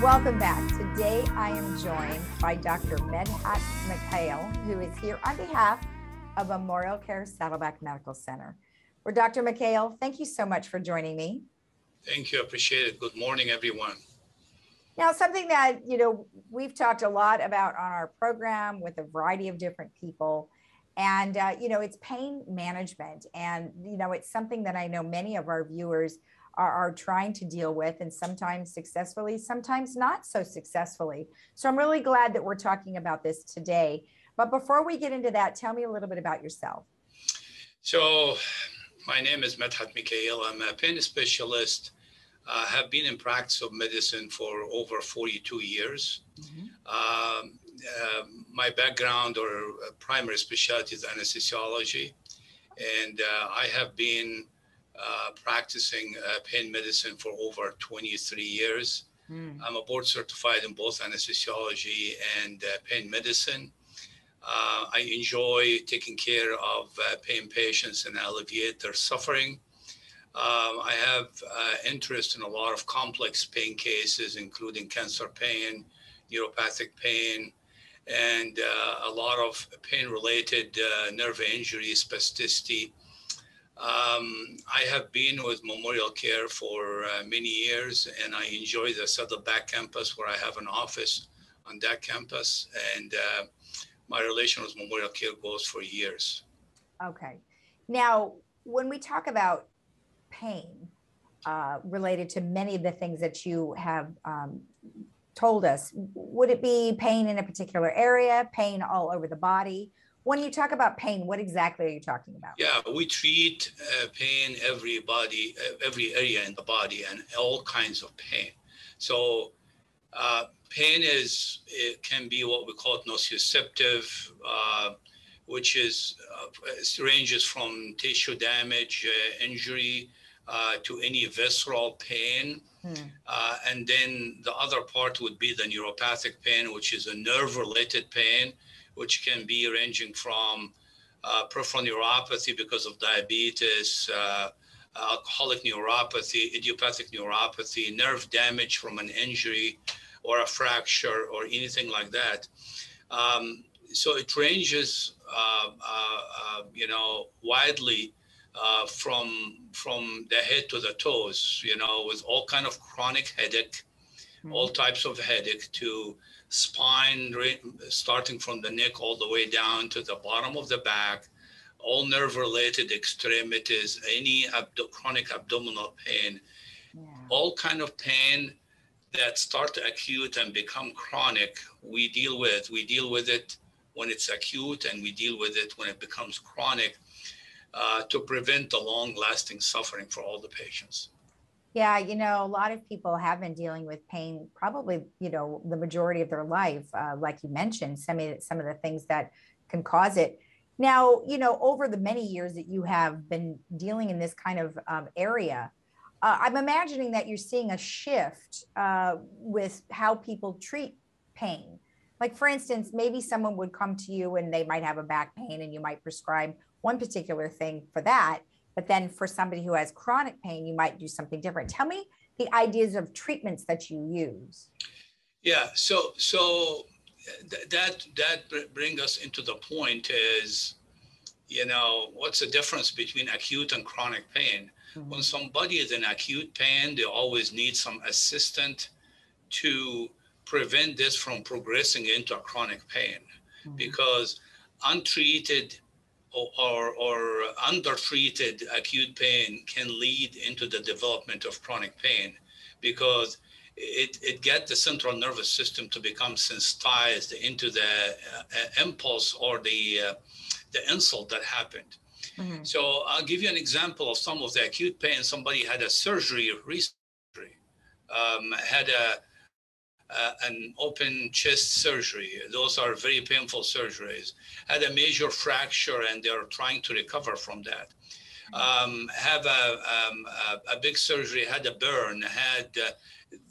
Welcome back. Today I am joined by Dr. Medhat Mikhail, who is here on behalf of MemorialCare Saddleback Medical Center. Dr. Mikhail, thank you so much for joining me. Thank you. Appreciate it. Good morning, everyone. Now, something that, we've talked a lot about on our program with a variety of different people, and, it's pain management. And, it's something that I know many of our viewers are trying to deal with, and sometimes successfully, sometimes not so successfully. So I'm really glad that we're talking about this today. But before we get into that, tell me a little bit about yourself. So my name is Medhat Mikhail. I'm a pain specialist. Have been in practice of medicine for over 42 years. Mm-hmm. My background or primary specialty is anesthesiology. And I have been practicing pain medicine for over 23 years. I'm a board certified in both anesthesiology and pain medicine. I enjoy taking care of pain patients and alleviate their suffering. I have interest in a lot of complex pain cases, including cancer pain, neuropathic pain, and a lot of pain-related nerve injury, spasticity. I have been with MemorialCare for many years, and I enjoy the Saddleback campus where I have an office on that campus. And my relation with MemorialCare goes for years. Okay. Now, when we talk about pain related to many of the things that you have told us, would it be pain in a particular area, pain all over the body? When you talk about pain, what exactly are you talking about? Yeah, we treat pain, every area in the body, and all kinds of pain. So pain it can be what we call nociceptive, which is ranges from tissue damage, injury, to any visceral pain. And then the other part would be the neuropathic pain, which is a nerve-related pain, which can be ranging from peripheral neuropathy because of diabetes, alcoholic neuropathy, idiopathic neuropathy, nerve damage from an injury or a fracture or anything like that. So it ranges, widely from the head to the toes, with all kind of chronic headache, all types of headache, to spine, starting from the neck all the way down to the bottom of the back, all nerve-related extremities, any chronic abdominal pain, all kind of pain that start acute and become chronic, we deal with. We deal with it when it's acute, and we deal with it when it becomes chronic, to prevent the long-lasting suffering for all the patients. Yeah, a lot of people have been dealing with pain probably, the majority of their life, like you mentioned, some of the things that can cause it. Now, over the many years that you have been dealing in this kind of area, I'm imagining that you're seeing a shift with how people treat pain. Like, for instance, maybe someone would come to you and they might have a back pain, and you might prescribe one particular thing for that. But then for somebody who has chronic pain, you might do something different. Tell me the ideas of treatments that you use. Yeah, so that brings us into the point is, what's the difference between acute and chronic pain? Mm-hmm. When somebody is in acute pain, they always need some assistance to prevent this from progressing into a chronic pain, because untreated or undertreated acute pain can lead into the development of chronic pain, because it gets the central nervous system to become sensitized into the impulse or the insult that happened. Mm-hmm. So I'll give you an example of some of the acute pain. Somebody had a surgery recently, had an open chest surgery. Those are very painful surgeries. Had a major fracture, and they're trying to recover from that. Have a big surgery, had a burn,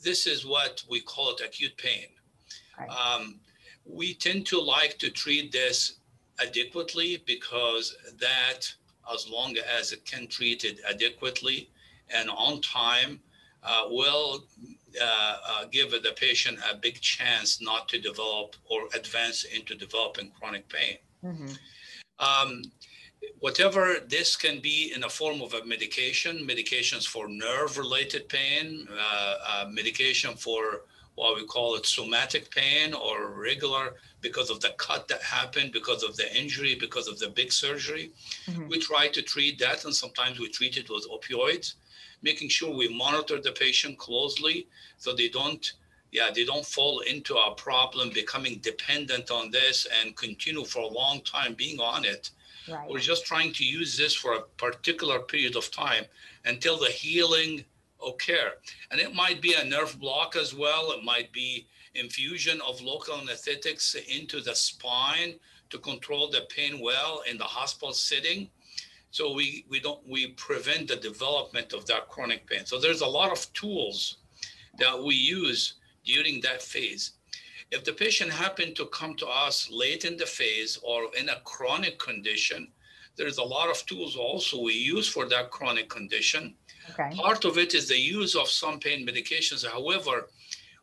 this is what we call it acute pain. Right. We tend to like to treat this adequately, because that, as long as it can treat it adequately and on time, will give the patient a big chance not to develop or advance into developing chronic pain. Whatever this can be in a form of a medications for nerve-related pain, medication for what we call it somatic pain or regular because of the cut that happened, because of the injury, because of the big surgery. We try to treat that, and sometimes we treat it with opioids, making sure we monitor the patient closely so they don't fall into a problem becoming dependent on this and continue for a long time being on it. Right. We're just trying to use this for a particular period of time until the healing occur. And it might be a nerve block as well. It might be infusion of local anesthetics into the spine to control the pain well in the hospital setting. So we prevent the development of that chronic pain. So there's a lot of tools that we use during that phase. If the patient happened to come to us late in the phase or in a chronic condition, there's a lot of tools also we use for that chronic condition. Okay. Part of it is the use of some pain medications. However,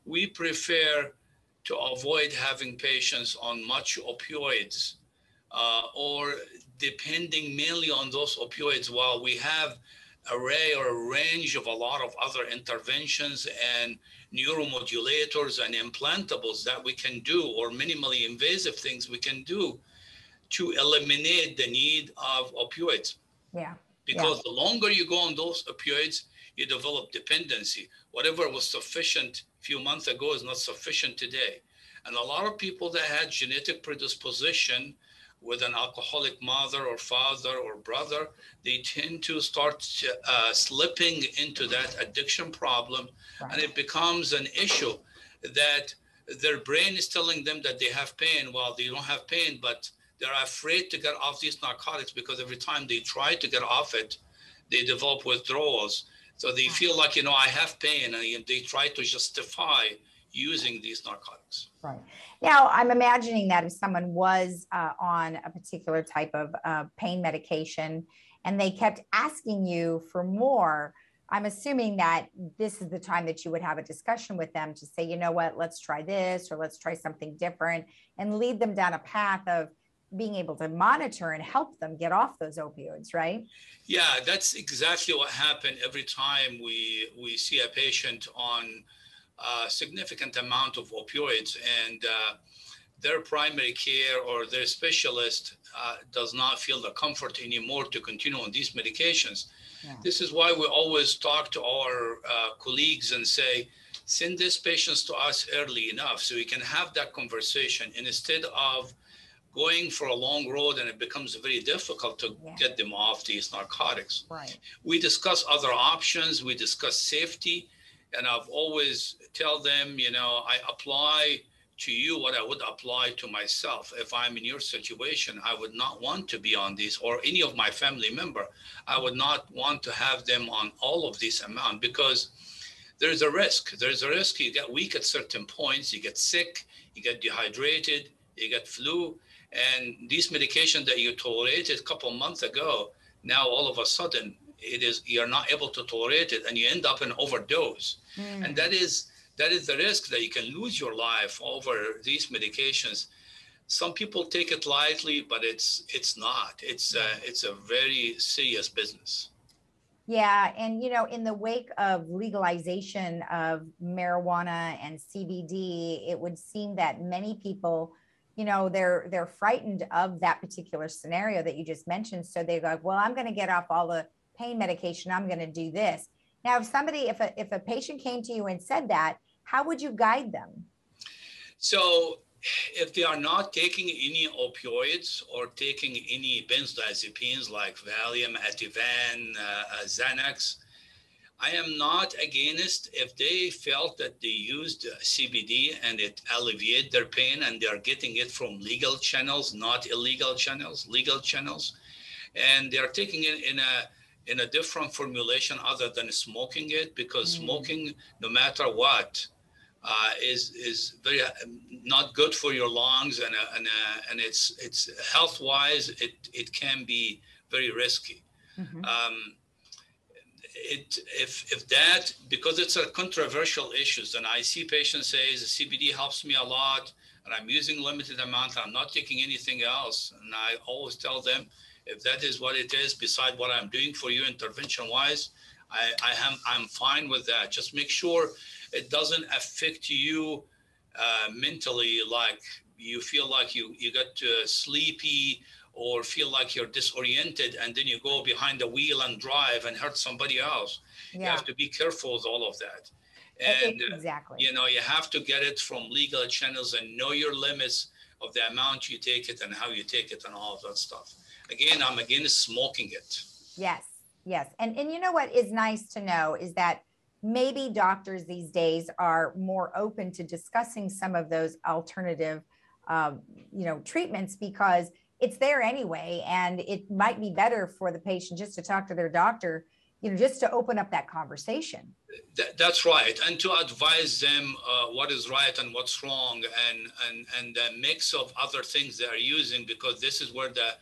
we prefer to avoid having patients on much opioids or depending mainly on those opioids, while we have array or a range of a lot of other interventions and neuromodulators and implantables that we can do, or minimally invasive things we can do to eliminate the need of opioids. Yeah. Because the longer you go on those opioids, you develop dependency. Whatever was sufficient a few months ago is not sufficient today. And a lot of people that had genetic predisposition with an alcoholic mother or father or brother, they tend to start slipping into that addiction problem. Right. And it becomes an issue that their brain is telling them that they have pain while they don't have pain, but they're afraid to get off these narcotics because every time they try to get off it, they develop withdrawals. So they feel like, I have pain, and they try to justify using these narcotics. Right. Now, I'm imagining that if someone was on a particular type of pain medication and they kept asking you for more, I'm assuming that this is the time that you would have a discussion with them to say, you know what, let's try this, or let's try something different, and lead them down a path of being able to monitor and help them get off those opioids, right? Yeah, that's exactly what happened every time we see a patient on a significant amount of opioids, and their primary care or their specialist does not feel the comfort anymore to continue on these medications. Yeah. This is why we always talk to our colleagues and say, send these patients to us early enough so we can have that conversation, and instead of going for a long road and it becomes very difficult to get them off these narcotics. Right. We discuss other options, we discuss safety, and I've always tell them, I apply to you what I would apply to myself. If I'm in your situation, I would not want to be on these, or any of my family member. I would not want to have them on all of this amount, because there's a risk. There's a risk you get weak at certain points, you get sick, you get dehydrated, you get flu, and these medications that you tolerated a couple of months ago, now all of a sudden you're not able to tolerate it, and you end up in overdose. And that is the risk, that you can lose your life over these medications. Some people take it lightly, but it's not. It's a very serious business. Yeah. And, in the wake of legalization of marijuana and CBD, it would seem that many people, they're frightened of that particular scenario that you just mentioned. So they go, well, I'm going to get off all the pain medication, I'm going to do this. Now, if a patient came to you and said that, how would you guide them? So if they are not taking any opioids or taking any benzodiazepines like Valium, Ativan, Xanax, I am not against if they felt that they used CBD and it alleviated their pain, and they are getting it from legal channels, not illegal channels, legal channels. And they are taking it in a different formulation other than smoking it, because smoking, no matter what, is very not good for your lungs, and it's health-wise, it can be very risky. if that, because it's a controversial issues, and I see patients say the CBD helps me a lot, and I'm using limited amount, I'm not taking anything else. And I always tell them, if that is what it is, beside what I'm doing for you intervention wise, I'm fine with that. Just make sure it doesn't affect you mentally, like you feel like you got sleepy or feel like you're disoriented, and then you go behind the wheel and drive and hurt somebody else. You have to be careful with all of that. And exactly, you know, you have to get it from legal channels and know your limits of the amount you take it and how you take it and all of that stuff. Again, I'm against smoking it. Yes, yes. And you know what is nice to know is that maybe doctors these days are more open to discussing some of those alternative, you know, treatments, because it's there anyway. And it might be better for the patient just to talk to their doctor, you know, just to open up that conversation. That's right. And to advise them what is right and what's wrong, and the mix of other things they are using, because this is where the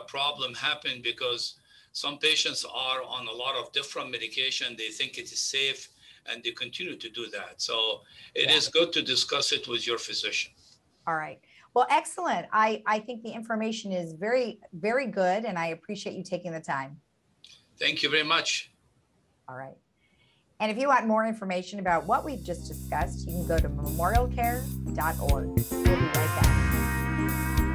problem happened, because some patients are on a lot of different medication. They think it is safe and they continue to do that. So it is good to discuss it with your physician. All right. Well, excellent. I think the information is very, very good, and I appreciate you taking the time. Thank you very much. All right. And if you want more information about what we've just discussed, you can go to memorialcare.org. We'll be right back.